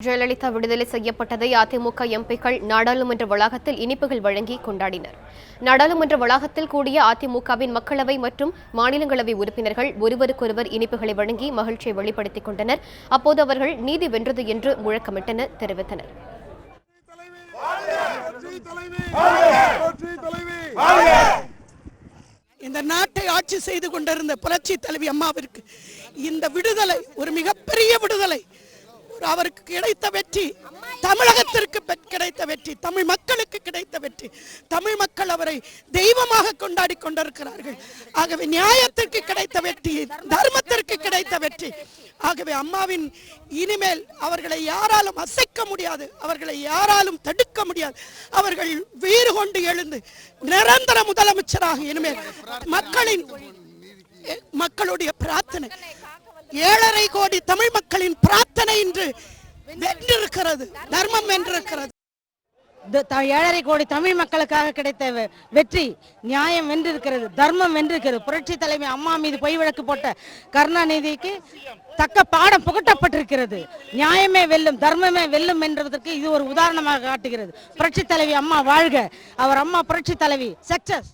ஜெயலலிதா விடுதலை செய்யப்பட்டதை அதிமுக எம்பிக்கள் நாடாளுமன்ற வளாகத்தில் இனிப்புகள் வழங்கி கொண்டாடினர். நாடாளுமன்ற வளாகத்தில் கூடிய அதிமுகவின் மக்களவை மற்றும் மாநிலங்களவை உறுப்பினர்கள் ஒருவருக்கொருவர் இனிப்புகளை வழங்கி மகிழ்ச்சியை வெளிப்படுத்திக் கொண்டனர். அப்போது அவர்கள் நீதி வென்றது என்று முழக்கமிட்டனர் தெரிவித்தனர். இந்த நாட்டை ஆட்சி செய்து கொண்டிருந்த புரட்சி தலைவி அம்மாவிற்கு இந்த விடுதலை ஒரு மிகப்பெரிய விடுதலை. அவருக்கு கிடைத்த வெற்றி, தமிழகத்திற்கு கிடைத்த வெற்றி, தமிழ் மக்களுக்கு கிடைத்த வெற்றி. தமிழ் மக்கள் அவரை தெய்வமாக கொண்டாடி கொண்டிருக்கிறார்கள். ஆகவே நியாயத்திற்கு கிடைத்த வெற்றி, தர்மத்திற்கு கிடைத்த வெற்றி. ஆகவே அம்மாவின் இனிமேல் அவர்களை யாராலும் அசைக்க முடியாது, அவர்களை யாராலும் தடுக்க முடியாது. அவர்கள் வீறு கொண்டு எழுந்து நிரந்தர முதலமைச்சராக இனிமேல் மக்களுடைய பிரார்த்தனை, 7.5 கோடி தமிழ் மக்களின் பிரார்த்தனை இன்று வென்றிருக்கிறது, தர்மம் வென்றிருக்கிறது. 7.5 கோடி தமிழ் மக்களுக்காக கிடைத்த வெற்றி, நியாயம் வென்றிருக்கிறது, தர்மம் வென்றிருக்கிறது. புரட்சி தலைவி அம்மா மீது பொய் வழக்கு போட்ட கருணாநிதிக்கு தக்க பாடம் புகட்டப்பட்டிருக்கிறது. நியாயமே வெல்லும், தர்மமே வெல்லும் என்பதற்கு இது ஒரு உதாரணமாக காட்டுகிறது. புரட்சி தலைவி அம்மா வாழ்க. அவர் அம்மா புரட்சி தலைவி சக்சஸ்.